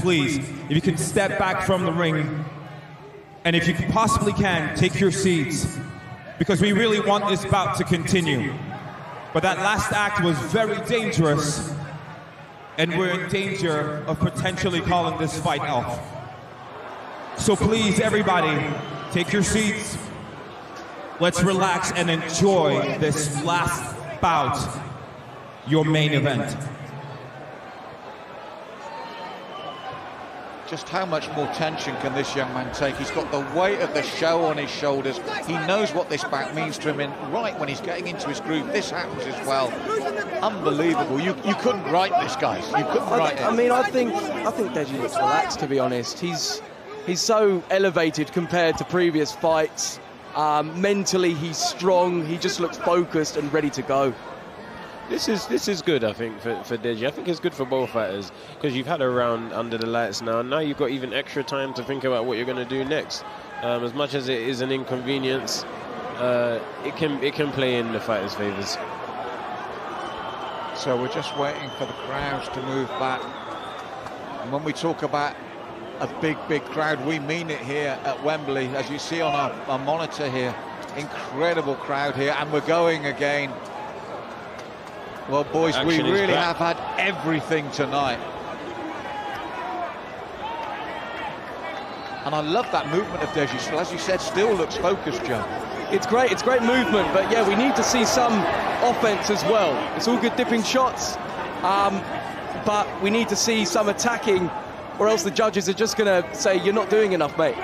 please, if you can step back from the ring, and if you possibly can, take your seats, because we really want this bout to continue. But that last act was very dangerous, and we're in danger of potentially calling this fight off. So please, everybody, take your seats. Let's relax and enjoy this last bout, your main event. Just how much more tension can this young man take? He's got the weight of the show on his shoulders. He knows what this bout means to him, and right when he's getting into his groove, this happens as well. Unbelievable. You couldn't write this, guys. You couldn't write it. I mean, I think Deji looks relaxed, to be honest. He's so elevated compared to previous fights. Mentally, he's strong. He just looks focused and ready to go. This is good, I think, for Deji. I think it's good for both fighters because you've had a round under the lights now. Now you've got even extra time to think about what you're going to do next. As much as it is an inconvenience, it can play in the fighters' favours. So we're just waiting for the crowds to move back. And when we talk about a big crowd, we mean it here at Wembley. As you see on our monitor here, incredible crowd here, and we're going again. Well, boys, we really have had everything tonight. And I love that movement of Deji. So, as you said, still looks focused, Joe. It's great movement, but yeah, we need to see some offense as well. It's all good dipping shots, but we need to see some attacking, or else the judges are just going to say, you're not doing enough, mate.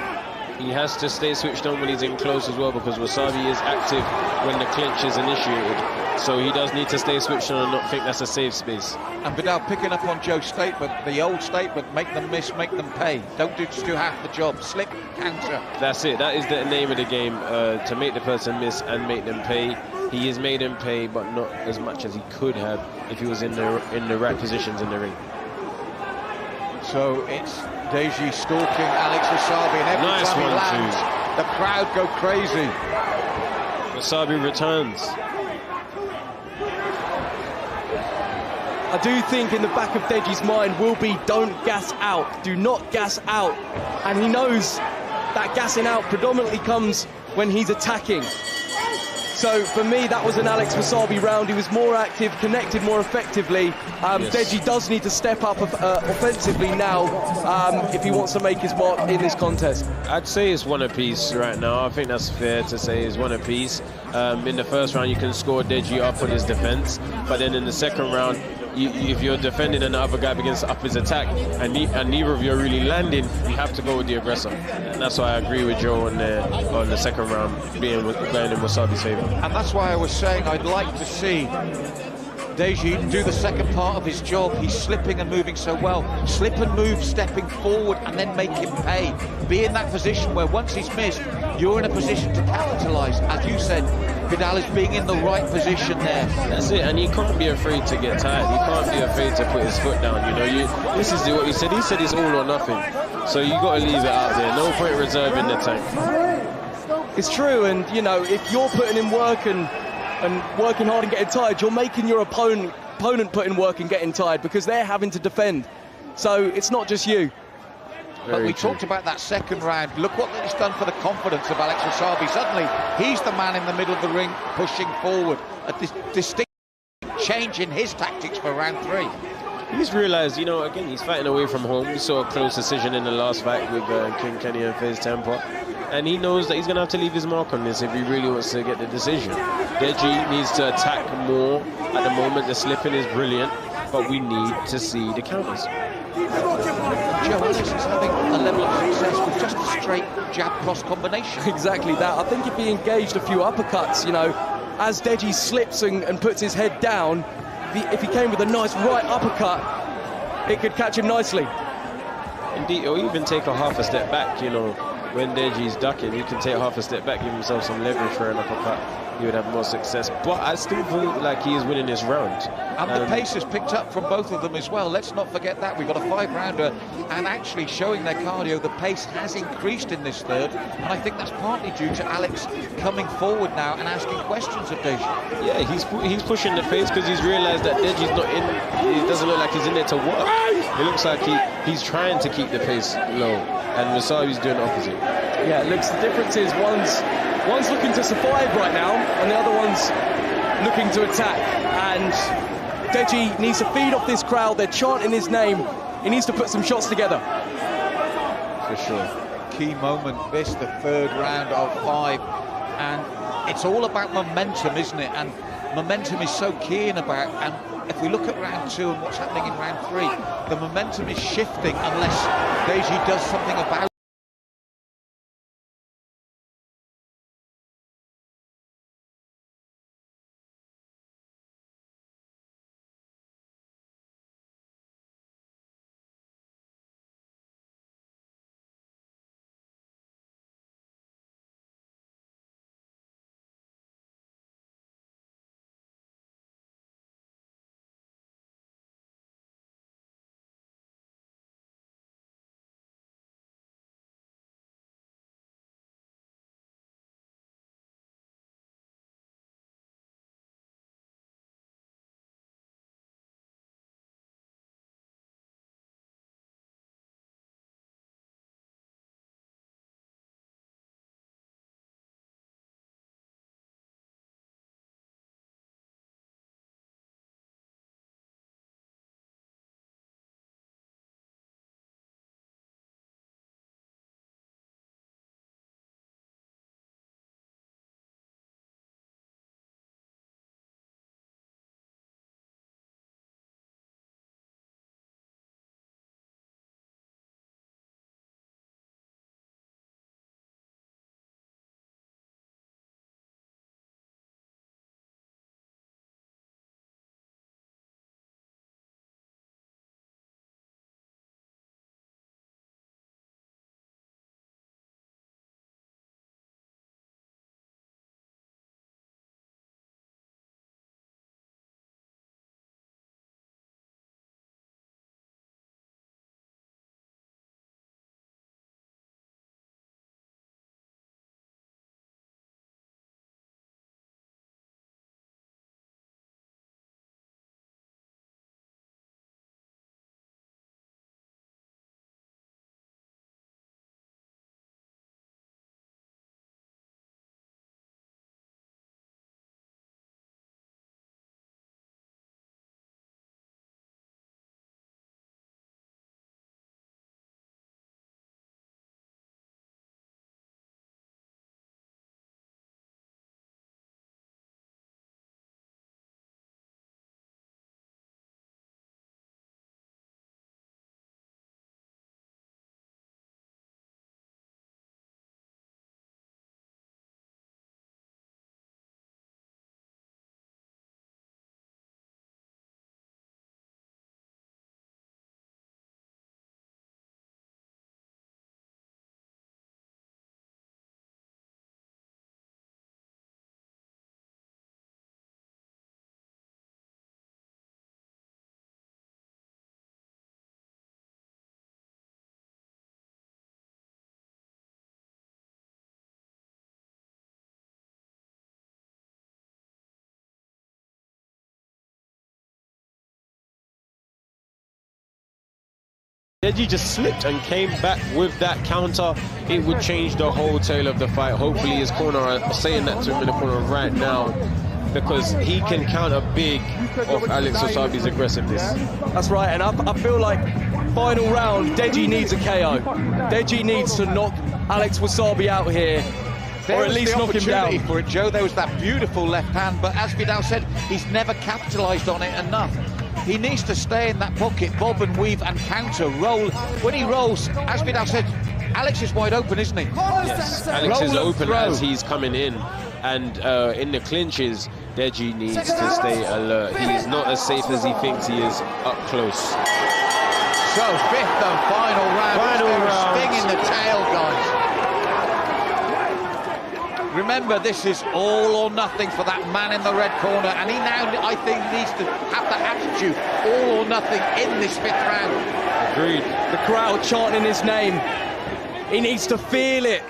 He has to stay switched on when he's in close as well, because Wasabi is active when the clinch is initiated. So he does need to stay switched on and not think that's a safe space. And Vidal, picking up on Joe's statement, the old statement, make them miss, make them pay. Don't just do half the job. Slip, counter. That's it. That is the name of the game, to make the person miss and make them pay. He has made him pay, but not as much as he could have if he was in the right positions in the ring. So it's Deji stalking Alex Wasabi, and every time he lands, the crowd go crazy. Wasabi returns. I do think in the back of Deji's mind will be, don't gas out, do not gas out. And he knows that gassing out predominantly comes when he's attacking. So for me, that was an Alex Wasabi round. He was more active, connected more effectively. Yes. Deji does need to step up offensively now if he wants to make his mark in this contest. I'd say it's one apiece right now. I think that's fair to say it's one apiece. In the first round, you can score Deji up on his defense, but then in the second round, if you're defending and the other guy begins to up his attack and neither of you are really landing, you have to go with the aggressor. And that's why I agree with Joe on the second round going in Wasabi's favour. And that's why I was saying I'd like to see Deji do the second part of his job. He's slipping and moving so well. Slip and move, stepping forward, and then make him pay. Be in that position where once he's missed, you're in a position to capitalise. As you said, Vidal is being in the right position there. That's it, and he can't be afraid to get tired. He can't be afraid to put his foot down. You know, this is what he said. He said it's all or nothing. So you got to leave it out there. No point reserving the tank. It's true, and you know, if you're putting in work and working hard and getting tired, you're making your opponent put in work and getting tired because they're having to defend. So it's not just you. But we talked about that second round. Look what it's done for the confidence of Alex Wasabi. Suddenly, he's the man in the middle of the ring pushing forward. A distinct change in his tactics for round 3. He's realised, you know, again, he's fighting away from home. We saw a close decision in the last fight with King Kenny and FaZe Temper. And he knows that he's going to have to leave his mark on this if he really wants to get the decision. Deji needs to attack more. At the moment, the slipping is brilliant, but we need to see the counters. Joe, Alex is having a level of success with just a straight jab cross combination. Exactly that. I think if he engaged a few uppercuts, you know, as Deji slips and puts his head down, if he came with a nice right uppercut, it could catch him nicely. Indeed, or even take a half a step back, you know. When Deji's ducking, he can take half a step back, give himself some leverage for an uppercut. He would have more success. But I still feel like he is winning this round. And the pace has picked up from both of them as well. Let's not forget that. We've got a 5-rounder, and actually showing their cardio, the pace has increased in this third. And I think that's partly due to Alex coming forward now and asking questions of Deji. Yeah, he's pushing the pace because he's realised that Deji's not in. He doesn't look like he's in there to work. It looks like he's trying to keep the pace low, and Wasabi's doing the opposite. Yeah, it looks, the difference is one's looking to survive right now, and the other one's looking to attack. And Deji needs to feed off this crowd. They're chanting his name. He needs to put some shots together. For sure. Key moment, this, the third round of 5. And it's all about momentum, isn't it? And momentum is so key in about, and if we look at round 2 and what's happening in round 3, the momentum is shifting unless Deji does something about it. Deji just slipped and came back with that counter. It would change the whole tail of the fight. Hopefully his corner are saying that to him in the corner right now, because he can counter big off Alex Wasabi's aggressiveness. That's right, and I feel like final round, Deji needs a KO. Deji needs to knock Alex Wasabi out here, or at least knock him down. For it, Joe, there was that beautiful left hand, but as Vidal said, he's never capitalised on it enough. He needs to stay in that pocket, bob and weave and counter, roll. When he rolls, as Vidal said, Alex is wide open, isn't he? Yes, Alex is open as he's coming in. And in the clinches, Deji needs to stay alert. He is not as safe as he thinks he is up close. So, 5th and final round. Final round. Sting in the tail, guys. Remember, this is all or nothing for that man in the red corner, and he now, I think, needs to have that attitude, all or nothing in this 5th round. Agreed. The crowd chanting his name. He needs to feel it.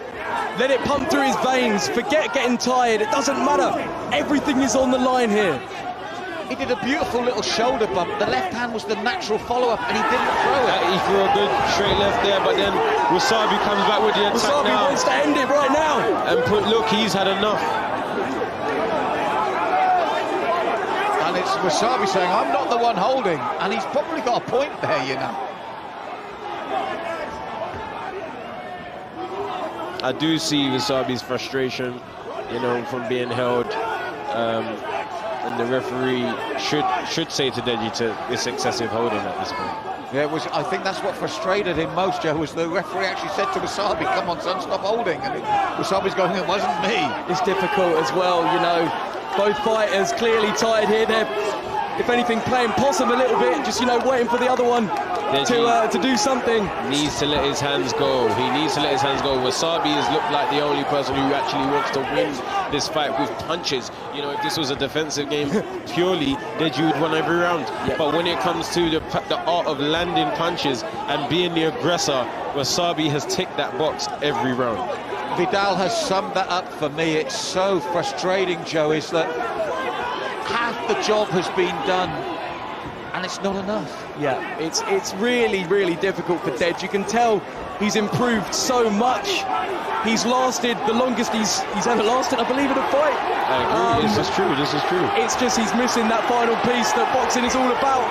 Let it pump through his veins. Forget getting tired. It doesn't matter. Everything is on the line here. He did a beautiful little shoulder bump. The left hand was the natural follow-up, and he didn't throw it. He threw a good straight left there, but then Wasabi comes back with the attack Wasabi now. wants to end it right now. And look, he's had enough. And it's Wasabi saying, I'm not the one holding. And he's probably got a point there, you know. I do see Wasabi's frustration, you know, from being held. And the referee should say to Deji it's excessive holding at this point. Yeah, I think that's what frustrated him most, Joe, was the referee actually said to Wasabi, come on, son, stop holding. And Wasabi's going, it wasn't me. It's difficult as well, you know. Both fighters clearly tired here. They're, if anything, playing possum a little bit, just, you know, waiting for the other one to do something. Needs to let his hands go. He needs to let his hands go. Wasabi has looked like the only person who actually wants to win this fight with punches. You know, if this was a defensive game purely, Deji would win every round. Yep. But when it comes to the art of landing punches and being the aggressor, Wasabi has ticked that box every round. Vidal has summed that up for me. It's so frustrating, Joe, is that half the job has been done and it's not enough. Yeah, it's really, really difficult for Deji. You can tell he's improved so much. He's lasted the longest he's ever lasted, I believe, in a fight. I agree. This is true. This is true. It's just he's missing that final piece that boxing is all about.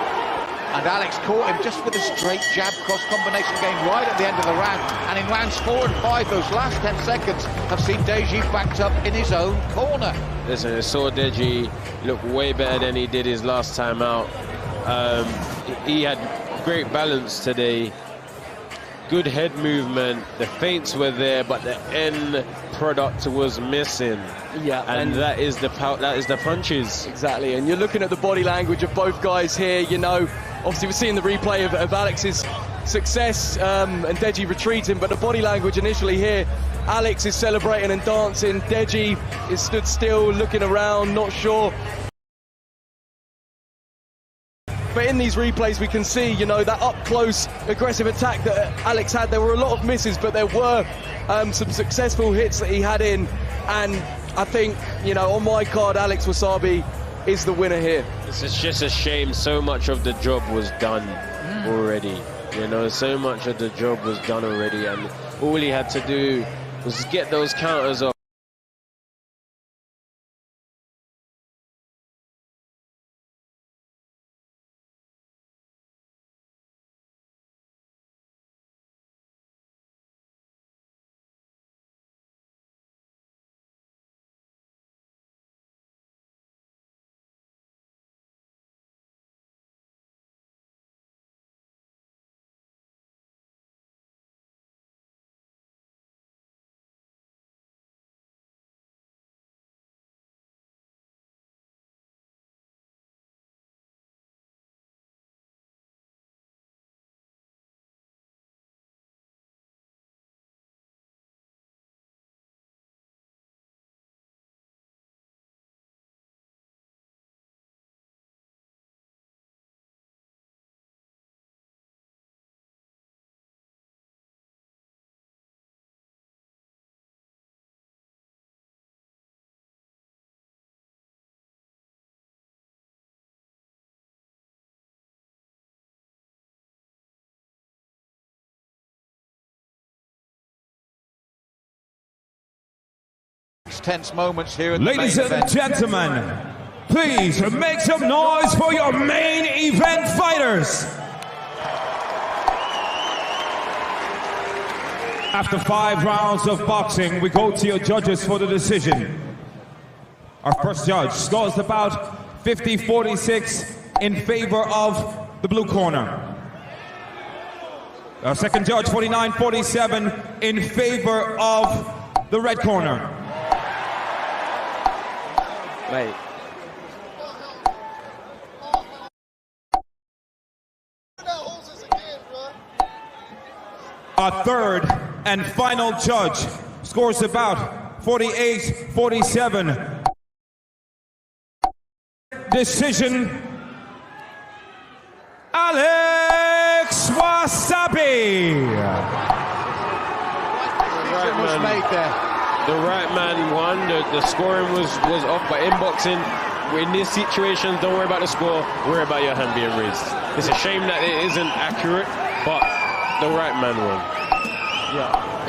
And Alex caught him just with a straight jab cross combination game right at the end of the round. And in rounds 4 and 5, those last 10 seconds have seen Deji backed up in his own corner. Listen, I saw Deji look way better than he did his last time out. He had great balance today. Good head movement. The feints were there, but the end product was missing. Yeah, and that is the punches. Exactly, and you're looking at the body language of both guys here. You know, obviously we're seeing the replay of Alex's success and Deji retreating, but the body language initially here, Alex is celebrating and dancing. Deji is stood still, looking around, not sure. But in these replays, we can see, you know, that up-close aggressive attack that Alex had. There were a lot of misses, but there were some successful hits that he had in. And I think, you know, on my card, Alex Wasabi is the winner here. It's just a shame so much of the job was done already. You know, so much of the job was done already. And all he had to do was get those counters off. Tense moments here in Ladies the main and event. gentlemen, please make some noise for your main event fighters. After 5 rounds of boxing, we go to your judges for the decision. Our first judge scores the bout 50-46 in favor of the blue corner. Our second judge, 49-47 in favor of the red corner. Mate. Our third and final judge scores about 48-47. Decision, Alex Wasabi. Decision was made there. The right man won. The scoring was off, but in boxing, in this situation, don't worry about the score, worry about your hand being raised. It's a shame that it isn't accurate, but the right man won. Yeah,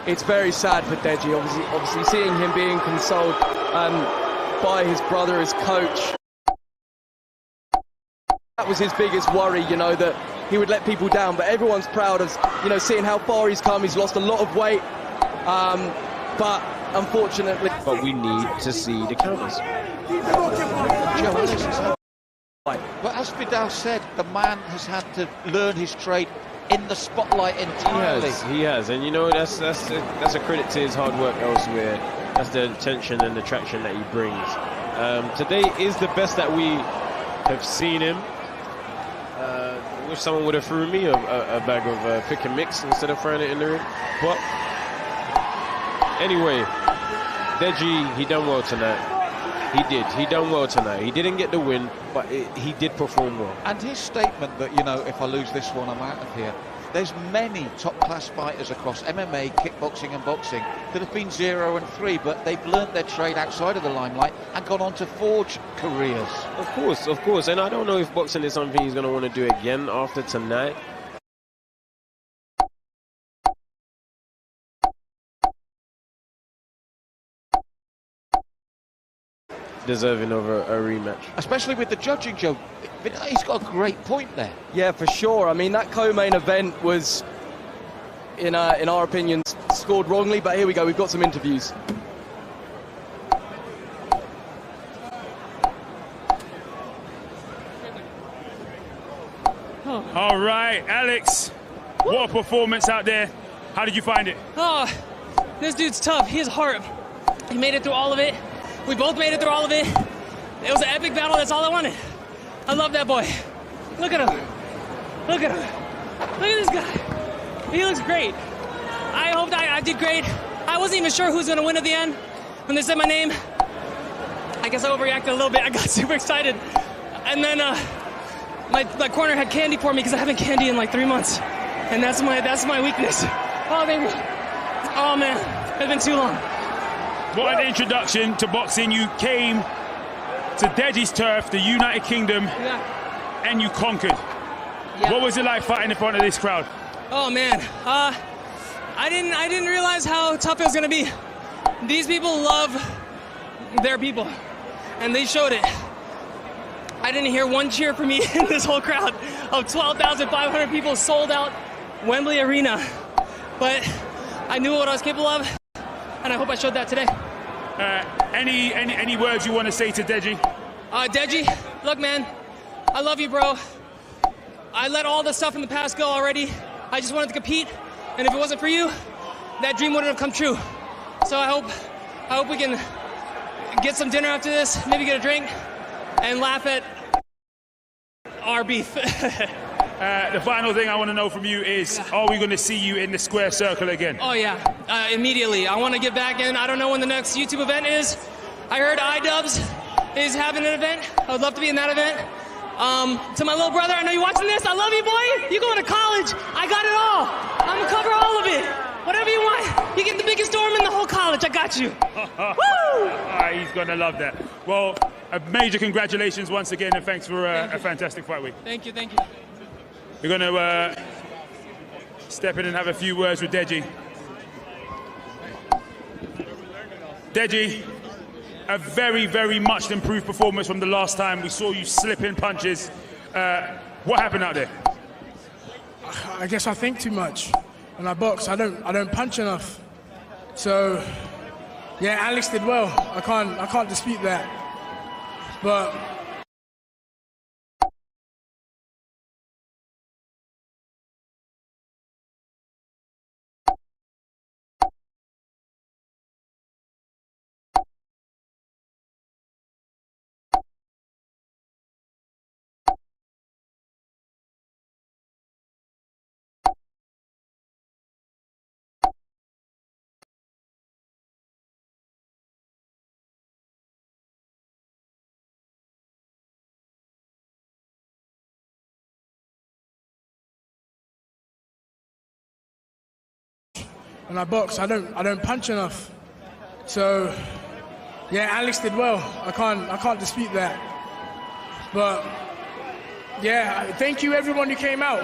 it's very sad for Deji. Obviously seeing him being consoled by his brother as coach. That was his biggest worry, you know, that he would let people down. But everyone's proud of, you know, seeing how far he's come. He's lost a lot of weight, but unfortunately. But we need to see the counters. But as Vidal said, the man has had to learn his trade in the spotlight entirely. He has, and you know that's a credit to his hard work elsewhere. That's the attention and the traction that he brings. Today is the best that we have seen him. I wish someone would have threw me a bag of pick and mix instead of throwing it in the ring. But anyway, Deji, he done well tonight. He done well tonight. He didn't get the win, but he did perform well. And his statement that, you know, if I lose this one, I'm out of here. There's many top-class fighters across MMA, kickboxing and boxing that have been 0 and 3, but they've learnt their trade outside of the limelight and gone on to forge careers. Of course. And I don't know if boxing is something he's going to want to do again after tonight. Deserving of a rematch. Especially with the judging, Joe. He's got a great point there. Yeah, for sure. I mean, that co-main event was, in our opinion, scored wrongly. But here we go. We've got some interviews. All right, Alex. What a performance out there. How did you find it? Oh, this dude's tough. He has heart. He made it through all of it. We both made it through all of it. It was an epic battle. That's all I wanted. I love that boy. Look at him. Look at him. Look at this guy. He looks great. I hoped I did great. I wasn't even sure who was going to win at the end. When they said my name, I guess I overreacted a little bit. I got super excited. And then my corner had candy for me because I haven't candy in like 3 months. And that's my weakness. Oh, baby. Oh, man. It's been too long. What an introduction to boxing. You came to Deji's turf, the United Kingdom, and you conquered. Yeah. What was it like fighting in front of this crowd? Oh man, I didn't realize how tough it was gonna be. These people love their people, and they showed it. I didn't hear one cheer for me in this whole crowd of 12,500 people, sold out Wembley Arena. But I knew what I was capable of, and I hope I showed that today. Any words you want to say to Deji? Deji, look, man, I love you, bro. I let all the stuff in the past go already. I just wanted to compete, and if it wasn't for you, that dream wouldn't have come true. So I hope we can get some dinner after this, maybe get a drink, and laugh at our beef. The final thing I want to know from you is, are we going to see you in the square circle again? Oh, yeah, immediately. I want to get back in. I don't know when the next YouTube event is. I heard iDubbbz is having an event. I would love to be in that event. To my little brother, I know you're watching this. I love you, boy. You're going to college. I got it all. I'm going to cover all of it. Whatever you want. You get the biggest dorm in the whole college. I got you. Woo! He's going to love that. Well, a major congratulations once again, and thanks for a fantastic fight week. Thank you. We're going to step in and have a few words with Deji. Deji, a very, very much improved performance from the last time we saw you slipping punches. What happened out there? I guess I think too much. When I box, I don't punch enough. So, yeah, Alex did well. I can't dispute that. But when I box, I don't punch enough. So, Yeah, Alex did well. I can't dispute that. But yeah, thank you everyone who came out.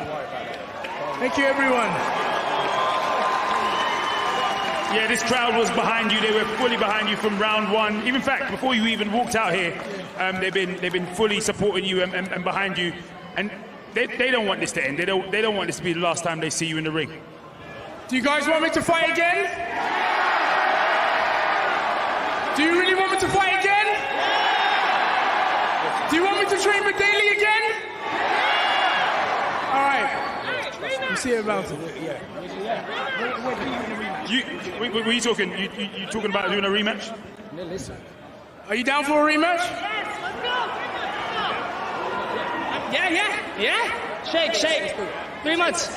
Thank you everyone. Yeah, this crowd was behind you. They were fully behind you from round one. Even in fact, before you even walked out here, they've been fully supporting you and behind you. And they don't want this to end. They don't want this to be the last time they see you in the ring. Do you guys want me to fight again? Do you really want me to fight again? Do you want me to train with Daly again? All right. We'll see about it. What are you talking? You talking about doing a rematch? No, listen. Are you down for a rematch? Yes, let's go. Yeah. Shake. 3 months.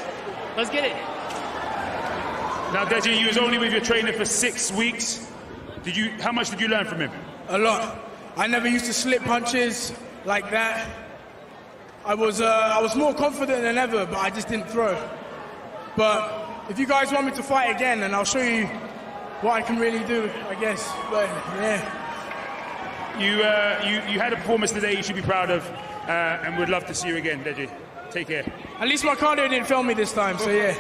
Let's get it. Now, Deji, you was only with your trainer for 6 weeks. How much did you learn from him? A lot. I never used to slip punches like that. I was more confident than ever, but I just didn't throw. But if you guys want me to fight again, and I'll show you what I can really do, I guess. But yeah. You had a performance today you should be proud of, and we'd love to see you again, Deji. Take care. At least my cardio didn't fail me this time, so yeah.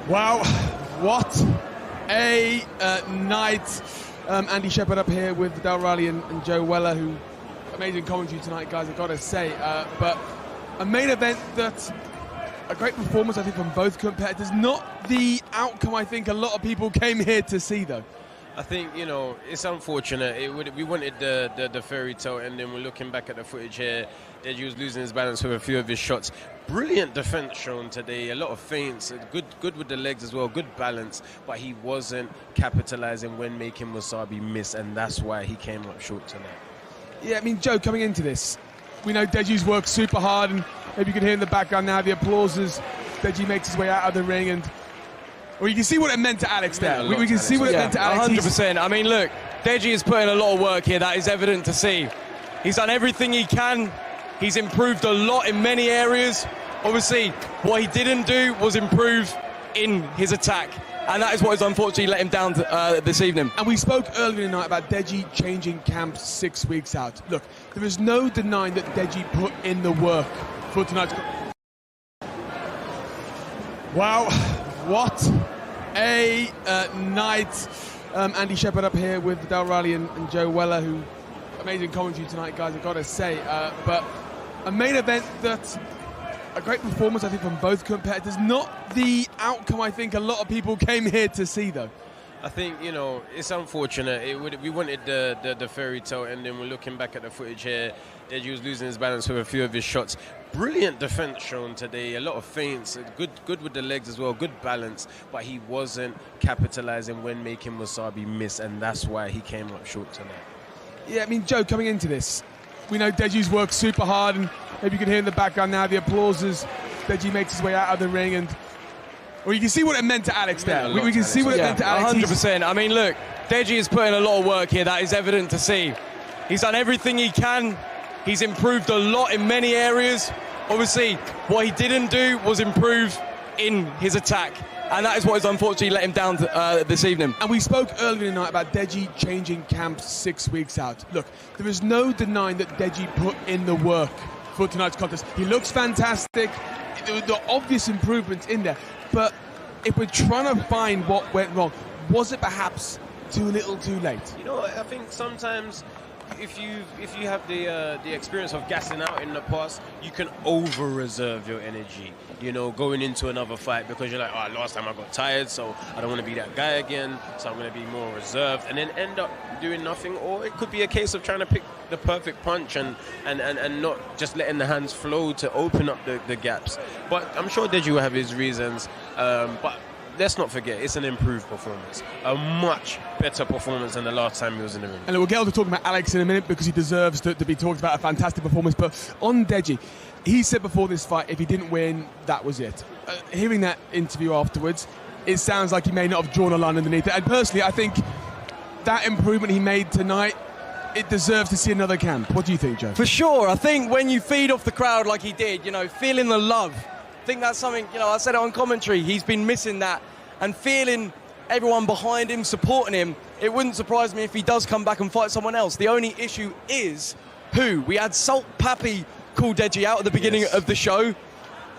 Wow, what a night. Andy Shepherd up here with Del Riley and Joe Weller, who amazing commentary tonight, guys, I've got to say. But a main event that a great performance, I think, from both competitors. Not the outcome I think a lot of people came here to see, though. I think, it's unfortunate. We wanted the fairy tale ending. We're looking back at the footage here. Deji was losing his balance with a few of his shots. Brilliant defense shown today. A lot of feints. Good with the legs as well. Good balance. But he wasn't capitalizing when making Wasabi miss, and that's why he came up short tonight. Yeah, I mean, Joe, coming into this, we know Deji's worked super hard, and maybe you can hear in the background now the applause as Deji makes his way out of the ring, and well, you can see what it meant to Alex there. We can see what it meant to Alex. 100%. I mean, look, Deji is putting a lot of work here. That is evident to see. He's done everything he can. He's improved a lot in many areas. Obviously, what he didn't do was improve in his attack. And that is what has unfortunately let him down this evening. And we spoke earlier tonight about Deji changing camps 6 weeks out. Look, there is no denying that Deji put in the work for tonight's... Wow, what a night. Andy Shepherd up here with Del Riley and Joe Weller, who amazing commentary tonight, guys, I've got to say. But a main event that a great performance, I think, from both competitors. Not the outcome I think a lot of people came here to see, though. I think, it's unfortunate. We wanted the fairy tale ending. We're looking back at the footage here. Deji was losing his balance with a few of his shots. Brilliant defense shown today. A lot of feints. Good with the legs as well. Good balance. But he wasn't capitalizing when making Wasabi miss, and that's why he came up short tonight. Yeah, I mean, Joe, coming into this, we know Deji's worked super hard, and maybe you can hear in the background now the applause as Deji makes his way out of the ring, and well, you can see what it meant to Alex there. We can see what it meant to Alex. 100%. I mean, look, Deji is putting a lot of work here. That is evident to see. He's done everything he can. He's improved a lot in many areas. Obviously, what he didn't do was improve in his attack. And that is what has unfortunately let him down this evening. And we spoke earlier tonight about Deji changing camps 6 weeks out. Look, there is no denying that Deji put in the work for tonight's contest. He looks fantastic. There were the obvious improvements in there. But if we're trying to find what went wrong, was it perhaps too little too late? I think sometimes if you have the experience of gassing out in the past, you can over reserve your energy, you know, going into another fight, because you're like, oh, last time I got tired, so I don't want to be that guy again, so I'm going to be more reserved, and then end up doing nothing. Or it could be a case of trying to pick the perfect punch and not just letting the hands flow to open up the gaps. But I'm sure Deji will have his reasons, but let's not forget, it's an improved performance, a much better performance than the last time he was in the ring. And we'll get on to talking about Alex in a minute, because he deserves to be talked about, a fantastic performance. But on Deji, he said before this fight, if he didn't win, that was it. Hearing that interview afterwards, it sounds like he may not have drawn a line underneath it. And personally, I think that improvement he made tonight, it deserves to see another camp. What do you think, Joe? For sure. I think when you feed off the crowd like he did, you know, feeling the love, I think that's something, you know, I said it on commentary, he's been missing that. And feeling everyone behind him, supporting him, it wouldn't surprise me if he does come back and fight someone else. The only issue is who. We had Salt Pappy call Deji out at the beginning of the show.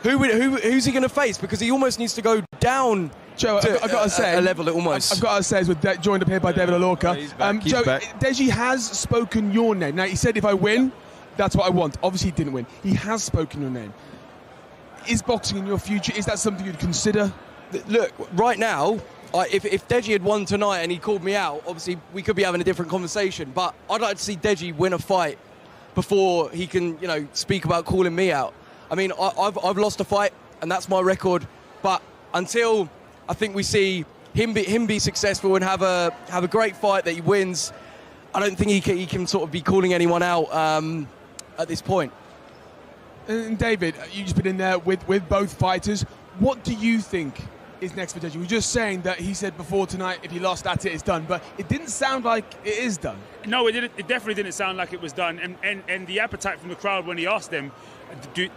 Who's he going to face? Because he almost needs to go down. Joe, I've got to say, a level almost. I've got to say, as we're joined up here by David Alorca. He's back, he's Joe, back. Deji has spoken your name. Now, he said, if I win, that's what I want. Obviously, he didn't win. He has spoken your name. Is boxing in your future? Is that something you'd consider? Look, right now, if Deji had won tonight and he called me out, obviously we could be having a different conversation. But I'd like to see Deji win a fight before he can, you know, speak about calling me out. I mean, I've lost a fight, and that's my record. But until I think we see him be successful and have a great fight that he wins, I don't think he can sort of be calling anyone out at this point. And David, you've just been in there with both fighters. What do you think is next for Deji? We were just saying that he said before tonight, if he lost, that's it, it's done. But it didn't sound like it is done. No, it didn't. It definitely didn't sound like it was done. And the appetite from the crowd when he asked them, do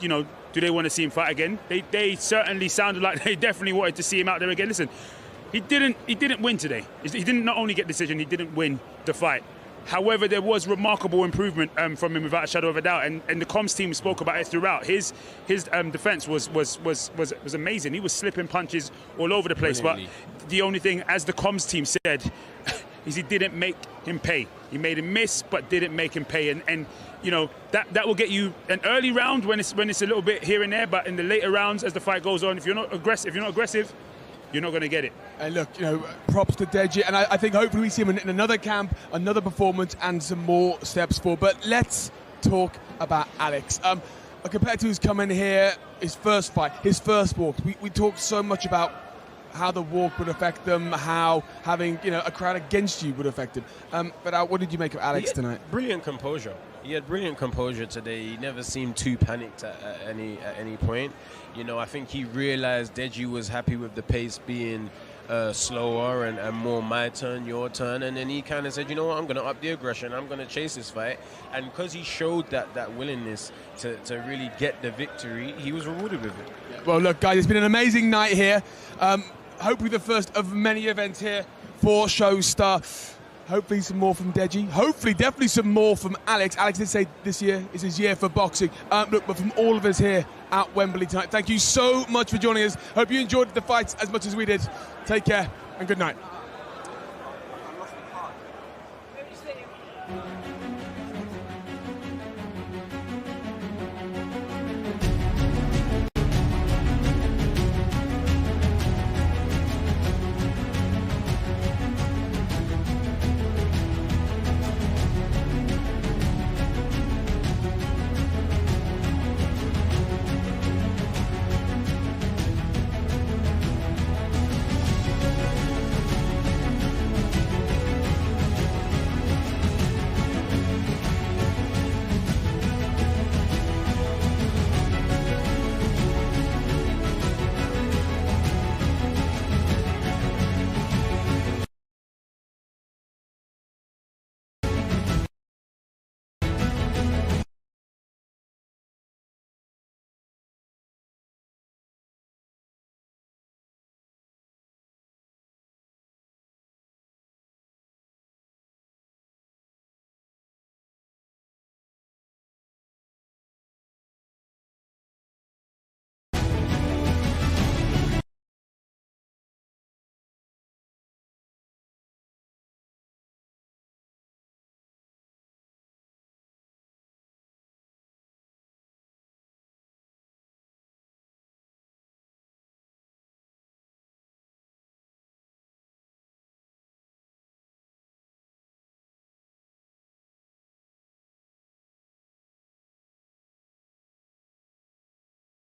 they want to see him fight again? They certainly sounded like they definitely wanted to see him out there again. Listen, he didn't win today. He didn't not only get decision, he didn't win the fight. However, there was remarkable improvement from him without a shadow of a doubt, and the comms team spoke about it throughout. His defense was amazing. He was slipping punches all over the place. But the only thing, as the comms team said, is he didn't make him pay. He made him miss, but didn't make him pay. And you know that will get you an early round when it's a little bit here and there. But in the later rounds, as the fight goes on, if you're not aggressive, you're not going to get it. And look, you know, props to Deji, and I think hopefully we see him in another camp, another performance, and some more steps forward. But let's talk about Alex. A competitor who's come in here, his first fight, his first walk. We talked so much about how the walk would affect them, how having, you know, a crowd against you would affect him. But what did you make of Alex tonight? Brilliant composure. He had brilliant composure today. He never seemed too panicked at any point. You know, I think he realized Deji was happy with the pace being slower and more my turn, your turn, and then he kind of said, you know what, I'm going to up the aggression, I'm going to chase this fight. And because he showed that willingness to really get the victory, he was rewarded with it. Well, look, guys, it's been an amazing night here. Hopefully the first of many events here for Showstar. Hopefully some more from Deji. Hopefully, definitely some more from Alex. Alex did say this year is his year for boxing. Look, but from all of us here at Wembley tonight, thank you so much for joining us. Hope you enjoyed the fights as much as we did. Take care and good night.